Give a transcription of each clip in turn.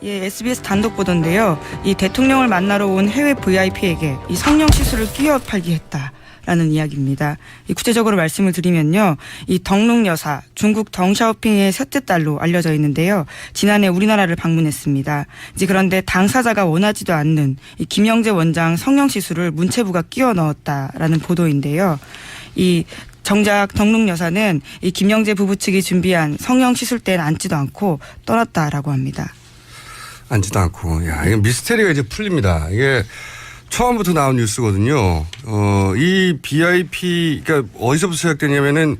예, SBS 단독 보도인데요. 이 대통령을 만나러 온 해외 VIP에게 이 성령 시술을 끼워 팔기 했다라는 이야기입니다. 이 구체적으로 말씀을 드리면요. 이 덩룽 여사, 중국 덩샤오핑의 셋째 딸로 알려져 있는데요. 지난해 우리나라를 방문했습니다. 이제 그런데 당사자가 원하지도 않는 이 김영재 원장 성령 시술을 문체부가 끼워 넣었다라는 보도인데요. 이 정작 덩룽 여사는 이 김영재 부부 측이 준비한 성령 시술대는 앉지도 않고 떠났다라고 합니다. 앉지도 않고. 야, 이게 미스테리가 이제 풀립니다. 이게 처음부터 나온 뉴스거든요. 이 BIP, 그러니까 어디서부터 시작되냐면은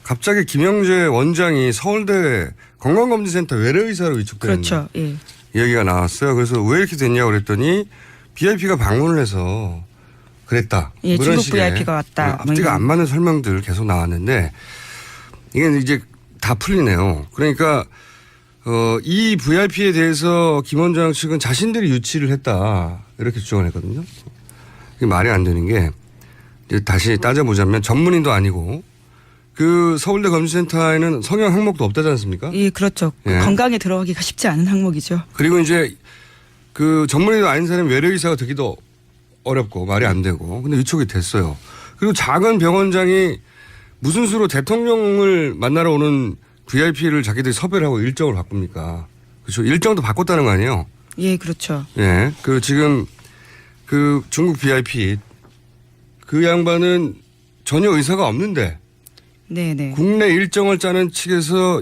갑자기 김영재 원장이 서울대 건강검진센터 외래의사로 위촉되는. 그렇죠. 예. 이야기가 나왔어요. 그래서 왜 이렇게 됐냐고 그랬더니 BIP가 방문을 해서 그랬다. 예, 그런 중국 식의 VIP가 왔다. 앞뒤가 안 맞는 설명들 계속 나왔는데 이게 이제 다 풀리네요. 그러니까 이 VIP에 대해서 김 원장 측은 자신들이 유치를 했다 이렇게 주장을 했거든요. 이게 말이 안 되는 게 이제 다시 따져보자면 전문의도 아니고 그 서울대 검진센터에는 성형 항목도 없다지 않습니까? 예, 그렇죠. 예. 건강에 들어가기가 쉽지 않은 항목이죠. 그리고 이제 그 전문의도 아닌 사람이 외래의사가 되기도 어렵고 말이 안 되고 근데 위촉이 됐어요. 그리고 작은 병원장이 무슨 수로 대통령을 만나러 오는 VIP를 자기들이 섭외를 하고 일정을 바꿉니까? 그렇죠. 일정도 바꿨다는 거 아니에요? 예, 그렇죠. 예. 그 지금 그 중국 VIP 그 양반은 전혀 의사가 없는데 네네. 국내 일정을 짜는 측에서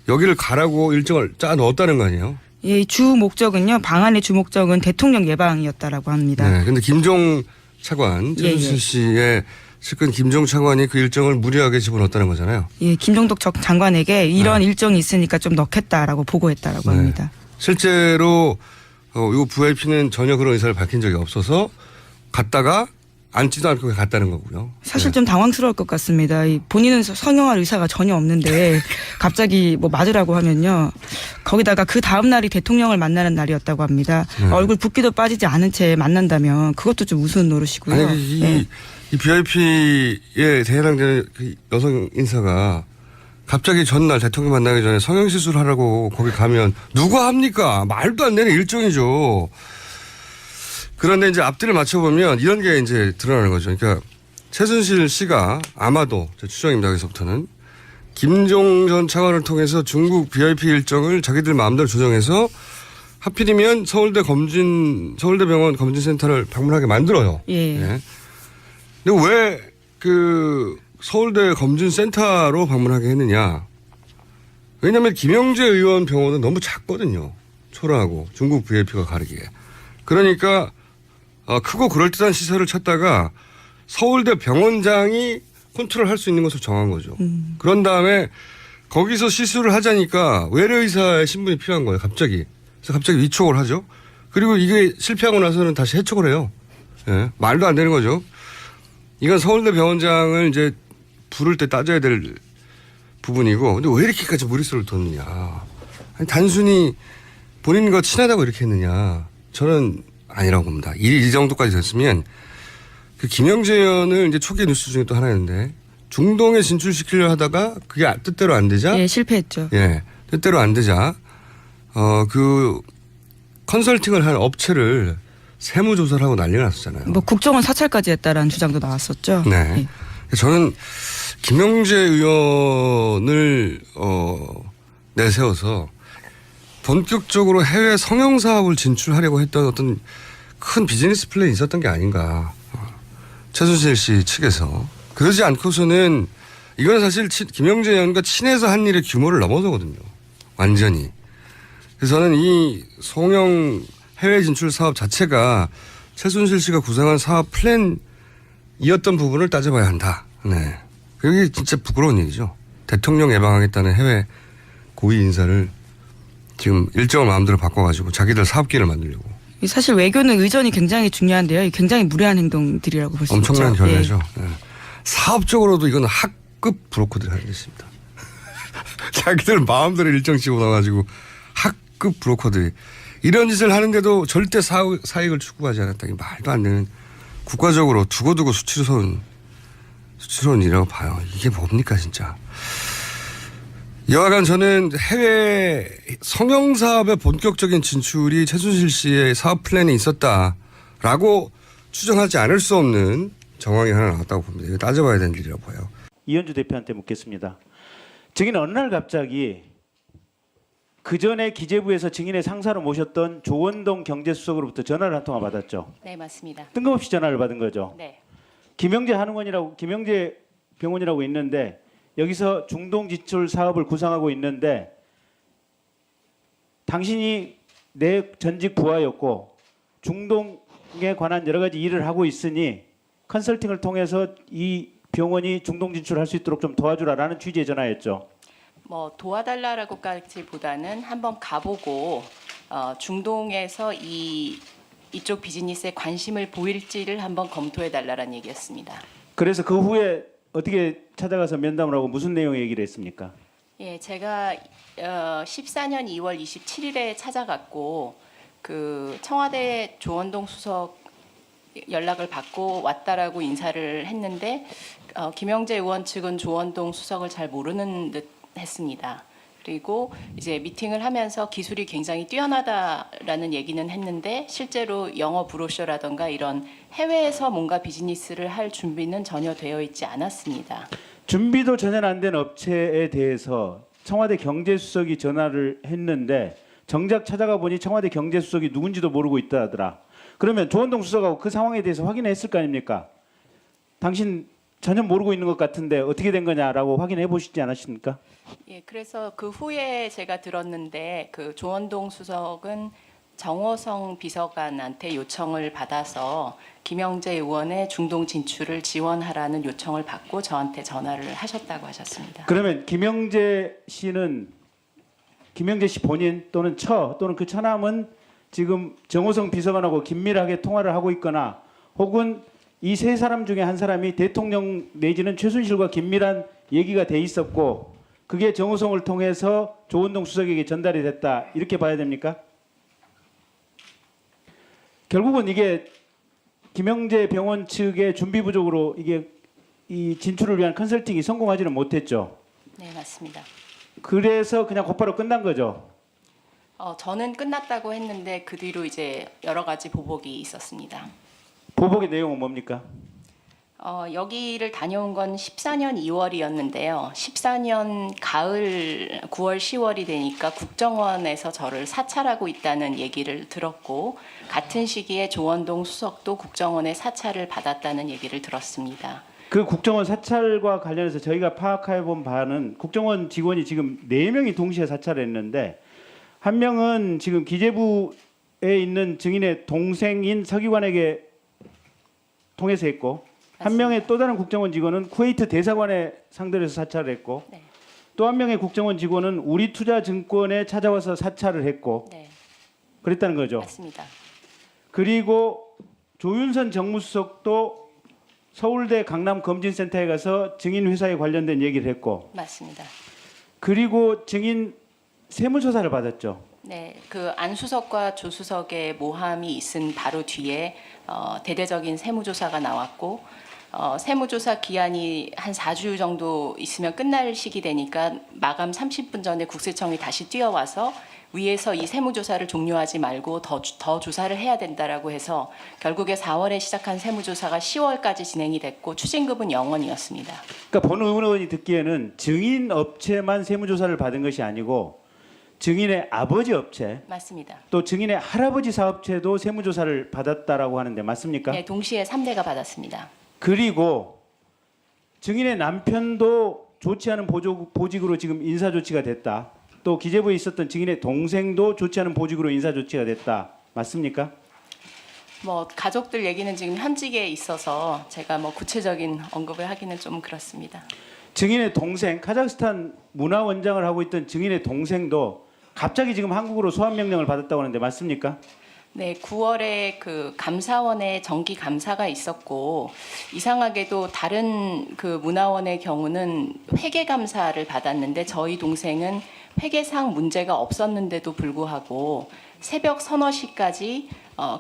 여기를 가라고 일정을 짜 넣었다는 거 아니에요? 예, 주 목적은요. 방안의 주 목적은 대통령 예방이었다라고 합니다. 네. 근데 김종 차관, 최순실 씨의 측근 김종 차관이 그 일정을 무리하게 집어넣었다는 거잖아요. 예, 김종덕 장관에게 이런 일정이 있으니까 좀 넣겠다라고 보고했다라고 합니다. 실제로 이 VIP는 전혀 그런 의사를 밝힌 적이 없어서 갔다가 앉지도 않고 갔다는 거고요. 사실 좀 당황스러울 것 같습니다. 본인은 성형할 의사가 전혀 없는데 갑자기 뭐 맞으라고 하면요. 거기다가 그 다음 날이 대통령을 만나는 날이었다고 합니다. 얼굴 붓기도 빠지지 않은 채 만난다면 그것도 좀 우스운 노릇이고요. 아니, 이 VIP에 해당되는 그 여성 인사가 갑자기 전날 대통령 만나기 전에 성형시술 하라고 거기 가면 누가 합니까? 말도 안 되는 일정이죠. 그런데 이제 앞뒤를 맞춰보면 이런 게 이제 드러나는 거죠. 그러니까 최순실 씨가 아마도 제 추정입니다. 여기서부터는 김종 전 차관을 통해서 중국 VIP 일정을 자기들 마음대로 조정해서 하필이면 서울대병원 검진센터를 방문하게 만들어요. 예. 예. 근데 왜 그 서울대 검진센터로 방문하게 했느냐. 왜냐하면 김영재 의원 병원은 너무 작거든요. 초라하고 중국 VIP가 가리기에. 그러니까 크고 그럴듯한 시설을 찾다가 서울대 병원장이 컨트롤할 수 있는 것을 정한 거죠. 그런 다음에 거기서 시술을 하자니까 외래의사의 신분이 필요한 거예요. 갑자기. 그래서 갑자기 위촉을 하죠. 그리고 이게 실패하고 나서는 다시 해촉을 해요. 예, 말도 안 되는 거죠. 이건 서울대 병원장을 이제 부를 때 따져야 될 부분이고 근데 왜 이렇게까지 무리수를 뒀느냐. 아니, 단순히 본인과 친하다고 이렇게 했느냐. 저는 아니라고 봅니다. 이 정도까지 됐으면 그 김영재 의원을 이제 초기 뉴스 중에 또 하나였는데 중동에 진출시키려 하다가 그게 뜻대로 안 되자. 예, 실패했죠. 예, 뜻대로 안 되자. 그 컨설팅을 한 업체를 세무조사를 하고 난리가 났었잖아요. 뭐 국정원 사찰까지 했다라는 주장도 나왔었죠. 네. 예. 저는 김영재 의원을 내세워서 본격적으로 해외 성형 사업을 진출하려고 했던 어떤 큰 비즈니스 플랜이 있었던 게 아닌가. 최순실 씨 측에서. 그러지 않고서는 이건 사실 김영재 의원과 친해서 한 일의 규모를 넘어서거든요. 완전히. 그래서 저는 이 성형 해외 진출 사업 자체가 최순실 씨가 구상한 사업 플랜이었던 부분을 따져봐야 한다. 네. 그게 진짜 부끄러운 일이죠. 대통령 예방하겠다는 해외 고위 인사를 지금 일정을 마음대로 바꿔가지고 자기들 사업기를 만들려고. 사실 외교는 의전이 굉장히 중요한데요. 굉장히 무례한 행동들이라고 볼 수 있죠. 엄청난 결례죠. 예. 사업적으로도 이건 학급 브로커들이 하는 짓입니다. 자기들 마음대로 일정 집어넣어가지고 학급 브로커들이 이런 짓을 하는데도 절대 사익을 추구하지 않았다니 말도 안 되는 국가적으로 두고두고 수치스러운 일이라고 봐요. 이게 뭡니까 진짜. 여하간 저는 해외 성형사업의 본격적인 진출이 최순실 씨의 사업 플랜에 있었다라고 추정하지 않을 수 없는 정황이 하나 나왔다고 봅니다. 이거 따져봐야 되는 일이라고 봐요. 이현주 대표한테 묻겠습니다. 증인 어느 날 갑자기 그 전에 기재부에서 증인의 상사로 모셨던 조원동 경제수석으로부터 전화를 한 통화 받았죠. 네, 맞습니다. 뜬금없이 전화를 받은 거죠. 네. 김영재 병원이라고 있는데 여기서 중동 지출 사업을 구상하고 있는데 당신이 내 전직 부하였고 중동에 관한 여러 가지 일을 하고 있으니 컨설팅을 통해서 이 병원이 중동 진출할 수 있도록 좀 도와주라라는 취지의 전화였죠. 뭐 도와달라고까지보다는 한번 가보고 중동에서 이쪽 비즈니스에 관심을 보일지를 한번 검토해 달라는 얘기였습니다. 그래서 그 후에 어떻게 찾아가서 면담을 하고 무슨 내용의 얘기를 했습니까? 예, 제가 14년 2월 27일에 찾아갔고 그 청와대 조원동 수석 연락을 받고 왔다라고 인사를 했는데 김영재 의원 측은 조원동 수석을 잘 모르는 듯 했습니다. 그리고 이제 미팅을 하면서 기술이 굉장히 뛰어나다라는 얘기는 했는데 실제로 영어 브로셔라던가 이런 해외에서 뭔가 비즈니스를 할 준비는 전혀 되어 있지 않았습니다. 준비도 전혀 안 된 업체에 대해서 청와대 경제수석이 전화를 했는데 정작 찾아가 보니 청와대 경제수석이 누군지도 모르고 있다 하더라. 그러면 조원동 수석하고 그 상황에 대해서 확인했을 거 아닙니까? 당신 전혀 모르고 있는 것 같은데 어떻게 된 거냐라고 확인해 보시지 않았습니까? 예, 그래서 그 후에 제가 들었는데 그 조원동 수석은 정호성 비서관한테 요청을 받아서 김영재 의원의 중동 진출을 지원하라는 요청을 받고 저한테 전화를 하셨다고 하셨습니다. 그러면 김영재 씨 본인 또는 또는 그 처남은 지금 정호성 비서관하고 긴밀하게 통화를 하고 있거나 혹은 이 세 사람 중에 한 사람이 대통령 내지는 최순실과 긴밀한 얘기가 돼 있었고 그게 정호성을 통해서 조원동 수석에게 전달이 됐다 이렇게 봐야 됩니까? 결국은 이게 김영재 병원 측의 준비 부족으로 이게 이 진출을 위한 컨설팅이 성공하지는 못했죠. 네, 맞습니다. 그래서 그냥 곧바로 끝난 거죠. 저는 끝났다고 했는데 그 뒤로 이제 여러 가지 보복이 있었습니다. 보복의 내용은 뭡니까? 여기를 다녀온 건 14년 2월이었는데요. 14년 가을 9월 10월이 되니까 국정원에서 저를 사찰하고 있다는 얘기를 들었고 같은 시기에 조원동 수석도 국정원의 사찰을 받았다는 얘기를 들었습니다. 그 국정원 사찰과 관련해서 저희가 파악해 본 바는 국정원 직원이 지금 4명이 동시에 사찰을 했는데 한 명은 지금 기재부에 있는 증인의 동생인 서기관에게 통해서 했고 한 명의 또 다른 국정원 직원은 쿠웨이트 대사관에 상대로 해서 사찰을 했고 네. 또 한 명의 국정원 직원은 우리투자증권에 찾아와서 사찰을 했고 네, 그랬다는 거죠. 맞습니다. 그리고 조윤선 정무수석도 서울대 강남검진센터에 가서 증인 회사에 관련된 얘기를 했고 맞습니다. 그리고 증인 세무조사를 받았죠. 네, 그 안수석과 조수석의 모함이 있은 바로 뒤에 대대적인 세무조사가 나왔고 세무조사 기한이 한 4주 정도 있으면 끝날 시기 되니까 마감 30분 전에 국세청이 다시 뛰어와서 위에서 이 세무조사를 종료하지 말고 더 조사를 해야 된다라고 해서 결국에 4월에 시작한 세무조사가 10월까지 진행이 됐고 추징급은 0원이었습니다. 그러니까 본 의원이 듣기에는 증인 업체만 세무조사를 받은 것이 아니고 증인의 아버지 업체 맞습니다. 또 증인의 할아버지 사업체도 세무조사를 받았다라고 하는데 맞습니까? 네, 동시에 3대가 받았습니다. 그리고 증인의 남편도 좋지 않은 보직으로 지금 인사조치가 됐다. 또 기재부에 있었던 증인의 동생도 좋지 않은 보직으로 인사조치가 됐다. 맞습니까? 뭐 가족들 얘기는 지금 현직에 있어서 제가 뭐 구체적인 언급을 하기는 좀 그렇습니다. 증인의 동생, 카자흐스탄 문화원장을 하고 있던 증인의 동생도 갑자기 지금 한국으로 소환 명령을 받았다고 하는데 맞습니까? 네, 9월에 그 감사원에 정기 감사가 있었고 이상하게도 다른 그 문화원의 경우는 회계 감사를 받았는데 저희 동생은 회계상 문제가 없었는데도 불구하고 새벽 서너 시까지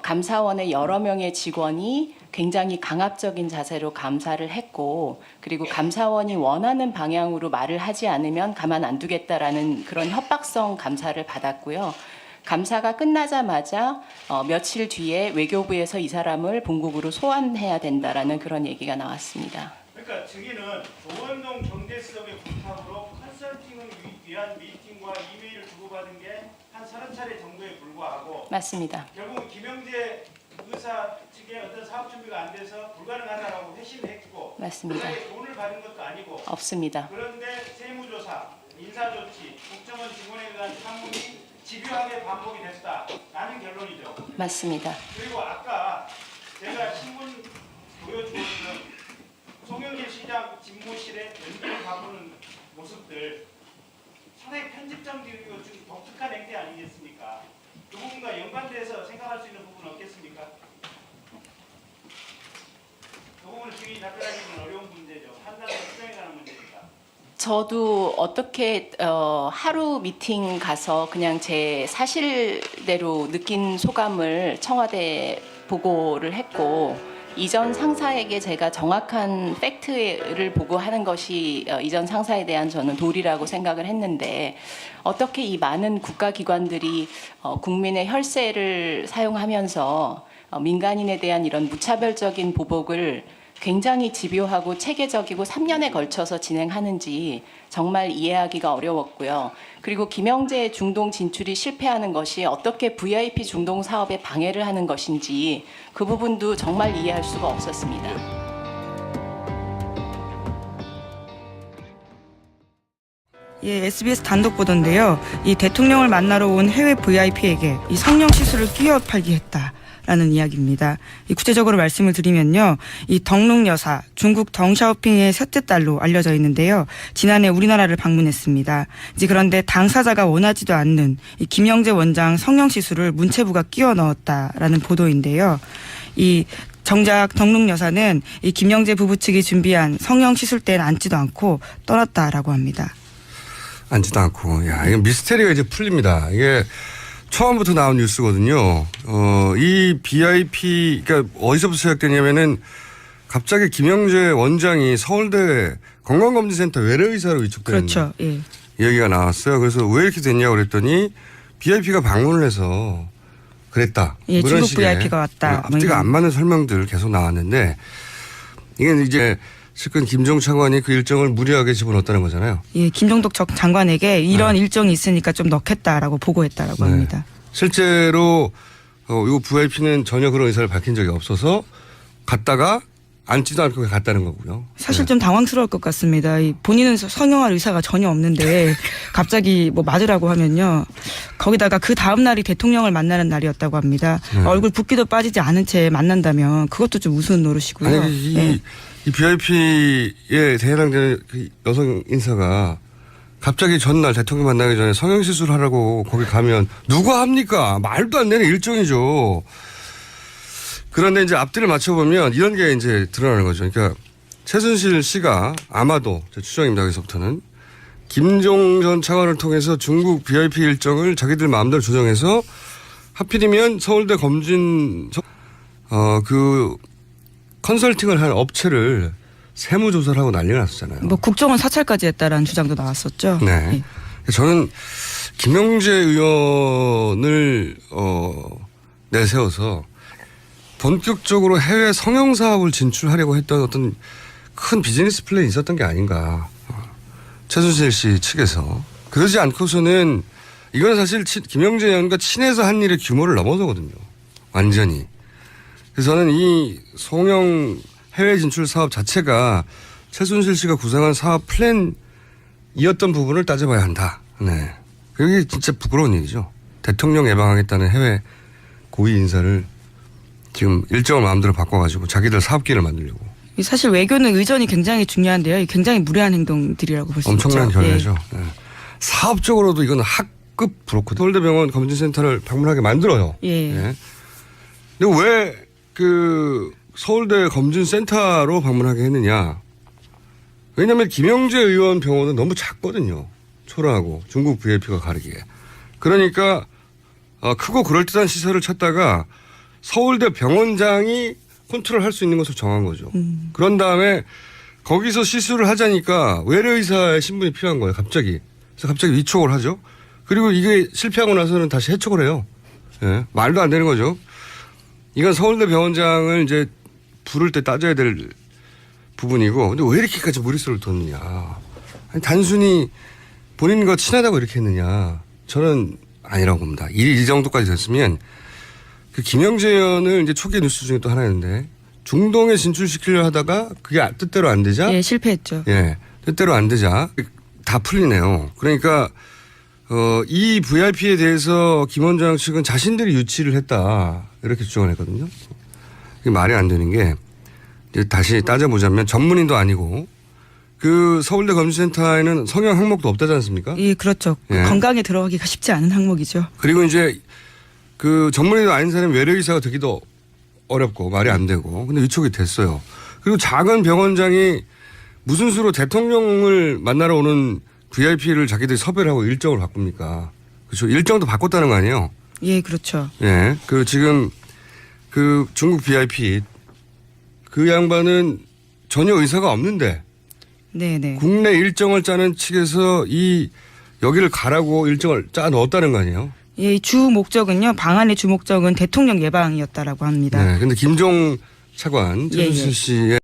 감사원의 여러 명의 직원이 굉장히 강압적인 자세로 감사를 했고, 그리고 감사원이 원하는 방향으로 말을 하지 않으면 가만 안 두겠다라는 그런 협박성 감사를 받았고요. 감사가 끝나자마자 며칠 뒤에 외교부에서 이 사람을 본국으로 소환해야 된다라는 그런 얘기가 나왔습니다. 그러니까 증인은 조원동 경제수석의 부탁으로 컨설팅을 위한 미팅과 이메일을 주고받은 게 한 30차례 정도에 불과하고, 맞습니다. 결국 김영재 의사 측의 어떤 사업 준비가 안 돼서 불가능하다라고 회신을 했고, 맞습니다. 그에 돈을 받은 것도 아니고, 없습니다. 그런데 세무조사, 인사조치, 국정원 직원에 대한 상문이 집요하게 반복이 됐다라는 결론이죠. 맞습니다. 그리고 아까 제가 신문 보여주었던 송영길 시장 집무실에 연기를 바꾸는 모습들, 상당히 편집점들이고 좀 독특한 행태 아니겠습니까? 그 부분과 연관돼서 생각할 수 있는 부분은 없겠습니까? 그 부분은 증인이 답변하기는 어려운 문제죠. 판단과 수정에 관한 문제니까. 저도 어떻게 하루 미팅 가서 그냥 제 사실대로 느낀 소감을 청와대에 보고를 했고, 이전 상사에게 제가 정확한 팩트를 보고하는 것이 이전 상사에 대한 저는 도리라고 생각을 했는데, 어떻게 이 많은 국가기관들이 국민의 혈세를 사용하면서 민간인에 대한 이런 무차별적인 보복을 굉장히 집요하고 체계적이고 3년에 걸쳐서 진행하는지 정말 이해하기가 어려웠고요. 그리고 김영재 중동 진출이 실패하는 것이 어떻게 VIP 중동 사업에 방해를 하는 것인지 그 부분도 정말 이해할 수가 없었습니다. 예, SBS 단독 보도인데요. 이 대통령을 만나러 온 해외 VIP에게 이 성령 시술을 끼워 팔기 했다라는 이야기입니다. 이 구체적으로 말씀을 드리면요. 이 덩룽 여사, 중국 덩샤오핑의 셋째 딸로 알려져 있는데요. 지난해 우리나라를 방문했습니다. 이제 그런데 당사자가 원하지도 않는 이 김영재 원장 성령 시술을 문체부가 끼워 넣었다라는 보도인데요. 이 정작 덩룽 여사는 이 김영재 부부 측이 준비한 성령 시술대엔 앉지도 않고 떠났다라고 합니다. 앉지도 않고. 야, 이게 미스테리가 이제 풀립니다. 이게 처음부터 나온 뉴스거든요. 이 BIP, 그러니까 어디서부터 시작되냐면은 갑자기 김영재 원장이 서울대 건강검진센터 외래의사로 위촉되는 그렇죠. 예. 이야기가 나왔어요. 그래서 왜 이렇게 됐냐고 그랬더니 BIP가 방문을 해서 그랬다. 예, 그런 중국 식의 VIP가 왔다. 앞뒤가 안 맞는 설명들 계속 나왔는데, 이게 이제 측근 김종 차관이 그 일정을 무리하게 집어넣었다는 거잖아요. 예, 김종덕 장관에게 이런 일정이 있으니까 좀 넣겠다라고 보고했다라고 네. 합니다. 실제로 이 VIP는 전혀 그런 의사를 밝힌 적이 없어서 갔다가 앉지도 않고 갔다는 거고요. 사실 좀 당황스러울 것 같습니다. 본인은 성형할 의사가 전혀 없는데 갑자기 뭐 맞으라고 하면요. 거기다가 그 다음 날이 대통령을 만나는 날이었다고 합니다. 얼굴 붓기도 빠지지 않은 채 만난다면 그것도 좀 우스운 노릇이고요. 아니, 예. 이 BIP에 해당되는 그 여성 인사가 갑자기 전날 대통령 만나기 전에 성형시술 하라고 거기 가면 누가 합니까? 말도 안 되는 일정이죠. 그런데 이제 앞뒤를 맞춰보면 이런 게 이제 드러나는 거죠. 그러니까 최순실 씨가 아마도 제 추정입니다. 여기서부터는 김종 전 차관을 통해서 중국 VIP 일정을 자기들 마음대로 조정해서 하필이면 서울대 검진 그 컨설팅을 한 업체를 세무조사를 하고 난리가 났었잖아요. 뭐 국정원 사찰까지 했다라는 주장도 나왔었죠. 네. 예. 저는 김영재 의원을 내세워서 본격적으로 해외 성형 사업을 진출하려고 했던 어떤 큰 비즈니스 플랜이 있었던 게 아닌가. 최순실 씨 측에서. 그러지 않고서는 이건 사실 김영재 의원과 친해서 한 일의 규모를 넘어서거든요. 완전히. 그래서 저는 이 성형 해외 진출 사업 자체가 최순실 씨가 구상한 사업 플랜이었던 부분을 따져봐야 한다. 네. 그게 진짜 부끄러운 일이죠. 대통령 예방하겠다는 해외 고위 인사를 지금 일정을 마음대로 바꿔가지고 자기들 사업기를 만들려고. 사실 외교는 의전이 굉장히 중요한데요. 굉장히 무례한 행동들이라고 볼 수 있죠. 엄청난 결례죠. 예. 네. 사업적으로도 이건 학급 브로커. 서울대병원 검진센터를 방문하게 만들어요. 예. 네. 근데 왜 그 서울대 검진센터로 방문하게 했느냐. 왜냐하면 김영재 의원 병원은 너무 작거든요. 초라하고 중국 VIP가 가리기에. 그러니까 크고 그럴듯한 시설을 찾다가 서울대 병원장이 컨트롤할 수 있는 것을 정한 거죠. 그런 다음에 거기서 시술을 하자니까 외래의사의 신분이 필요한 거예요. 갑자기. 그래서 갑자기 위촉을 하죠. 그리고 이게 실패하고 나서는 다시 해촉을 해요. 예, 말도 안 되는 거죠. 이건 서울대 병원장을 이제 부를 때 따져야 될 부분이고, 근데 왜 이렇게까지 무리수를 뒀느냐. 아니, 단순히 본인과 친하다고 이렇게 했느냐. 저는 아니라고 봅니다. 이 정도까지 됐으면 그 김영재 의원을 이제 초기 뉴스 중에 또 하나였는데 중동에 진출시키려 하다가 그게 뜻대로 안 되자. 예, 실패했죠. 예, 뜻대로 안 되자. 다 풀리네요. 그러니까 이 VIP에 대해서 김 원장 측은 자신들이 유치를 했다. 이렇게 주장을 했거든요. 이게 말이 안 되는 게 이제 다시 따져보자면 전문의도 아니고 그 서울대 검진센터에는 성형 항목도 없다지 않습니까? 예, 그렇죠. 예. 건강에 들어가기가 쉽지 않은 항목이죠. 그리고 이제 그 전문의도 아닌 사람이 외래의사가 되기도 어렵고 말이 안 되고 근데 위촉이 됐어요. 그리고 작은 병원장이 무슨 수로 대통령을 만나러 오는 VIP를 자기들이 섭외를 하고 일정을 바꿉니까? 그렇죠. 일정도 바꿨다는 거 아니에요? 예, 그렇죠. 예. 그 지금 그 중국 VIP 그 양반은 전혀 의사가 없는데 네네. 국내 일정을 짜는 측에서 여기를 가라고 일정을 짜 넣었다는 거 아니에요? 예, 주 목적은요. 방안의 주 목적은 대통령 예방이었다라고 합니다. 네. 근데 김종 차관, 예, 예. 최순실 씨의